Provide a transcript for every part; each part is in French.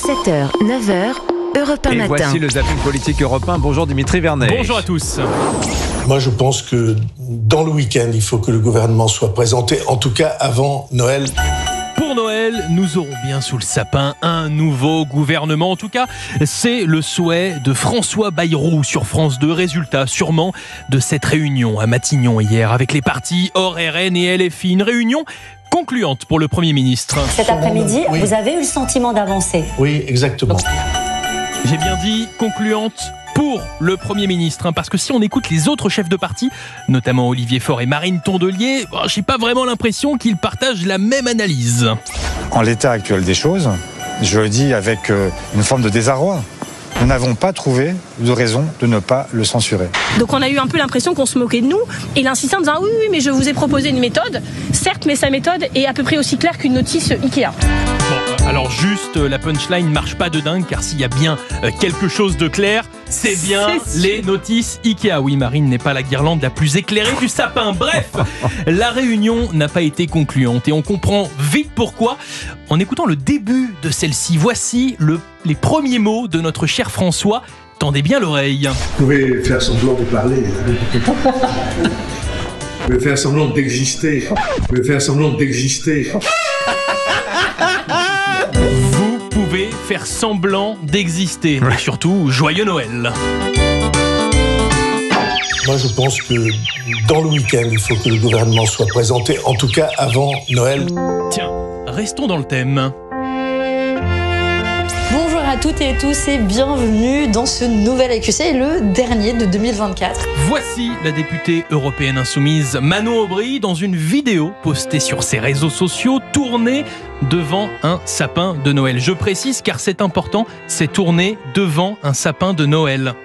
7h, 9h, Europe 1 Et matin. voici le zapping politique Europe 1. Bonjour Dimitri Vernet. Bonjour à tous. Moi, je pense que dans le week-end, il faut que le gouvernement soit présenté, en tout cas avant Noël. Pour Noël, nous aurons bien sous le sapin un nouveau gouvernement. En tout cas, c'est le souhait de François Bayrou sur France 2. Résultat sûrement de cette réunion à Matignon hier avec les partis OR, RN et LFI. Une réunion concluante pour le Premier ministre. Cet après-midi, Oui. vous avez eu le sentiment d'avancer? Oui, exactement. J'ai bien dit concluante pour le Premier ministre, parce que si on écoute les autres chefs de parti, notamment Olivier Faure et Marine Tondelier, j'ai pas vraiment l'impression qu'ils partagent la même analyse. En l'état actuel des choses, je le dis avec une forme de désarroi, nous n'avons pas trouvé de raison de ne pas le censurer. Donc on a eu un peu l'impression qu'on se moquait de nous, et il insistait en disant oui, mais je vous ai proposé une méthode, certes, mais sa méthode est à peu près aussi claire qu'une notice Ikea. Bon, alors juste, la punchline marche pas de dingue, car s'il y a bien quelque chose de clair, c'est bien les notices Ikea. Oui, Marine n'est pas la guirlande la plus éclairée du sapin. Bref, la réunion n'a pas été concluante, et on comprend vite pourquoi en écoutant le début de celle-ci. Voici les premiers mots de notre cher François. Tendez bien l'oreille. Vous pouvez faire semblant de parler. Vous pouvez faire semblant d'exister. Vous pouvez faire semblant d'exister. Vous pouvez faire semblant d'exister. Et surtout, joyeux Noël. Moi, je pense que dans le week-end, il faut que le gouvernement soit présenté, en tout cas avant Noël. Tiens, restons dans le thème. Bonjour à toutes et à tous et bienvenue dans ce nouvel AQC, le dernier de 2024. Voici la députée européenne insoumise Manon Aubry dans une vidéo postée sur ses réseaux sociaux, tournée devant un sapin de Noël. Je précise car c'est important, c'est tourné devant un sapin de Noël.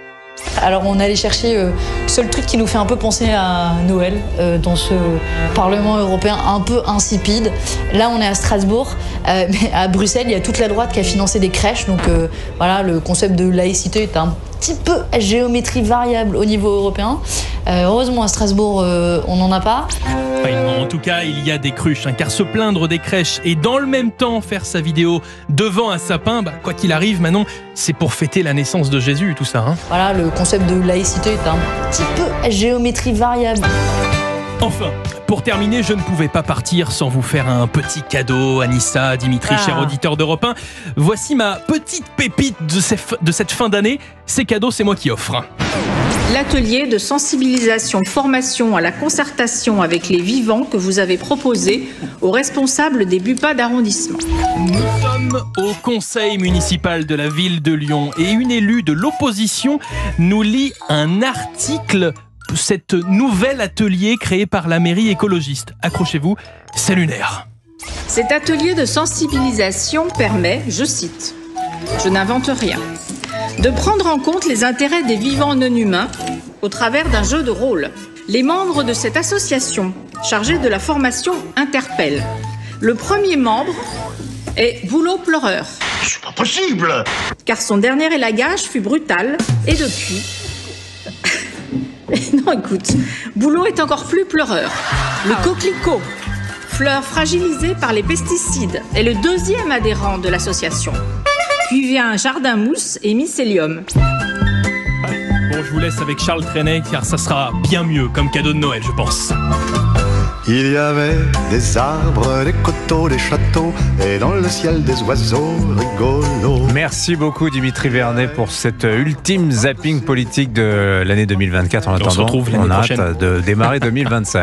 Alors on allait chercher le seul truc qui nous fait un peu penser à Noël dans ce Parlement européen un peu insipide. Là on est à Strasbourg, mais à Bruxelles il y a toute la droite qui a financé des crèches, donc voilà, le concept de laïcité est un petit peu à géométrie variable au niveau européen. Heureusement à Strasbourg on n'en a pas. En tout cas, il y a des cruches, car se plaindre des crèches et dans le même temps faire sa vidéo devant un sapin, quoi qu'il arrive, Manon, c'est pour fêter la naissance de Jésus, tout ça. Voilà, le concept de laïcité est un petit peu à géométrie variable. Enfin, pour terminer, je ne pouvais pas partir sans vous faire un petit cadeau, Anissa, Dimitri, cher auditeur d'Europe 1. Voici ma petite pépite de cette fin d'année. Ces cadeaux, c'est moi qui offre. L'atelier de sensibilisation, formation à la concertation avec les vivants que vous avez proposé aux responsables des BUPA d'arrondissement. Nous sommes au conseil municipal de la ville de Lyon et une élue de l'opposition nous lit un article, cet nouvel atelier créé par la mairie écologiste. Accrochez-vous, c'est lunaire. Cet atelier de sensibilisation permet, je cite, je n'invente rien, de prendre en compte les intérêts des vivants non humains au travers d'un jeu de rôle. Les membres de cette association chargée de la formation interpellent. Le premier membre est Boulot pleureur. C'est pas possible! Car son dernier élagage fut brutal et depuis... Non, écoute, Boulot est encore plus pleureur. Le coquelicot, fleur fragilisée par les pesticides, est le deuxième adhérent de l'association. Puis vient Jardin Mousse et Mycélium. Bon, je vous laisse avec Charles Trenet, car ça sera bien mieux comme cadeau de Noël, je pense. Il y avait des arbres, des coteaux, des châteaux, et dans le ciel des oiseaux rigolos. Merci beaucoup Dimitri Vernet pour cet ultime zapping politique de l'année 2024. En attendant, se retrouve l'année on a prochaine. hâte de démarrer 2025.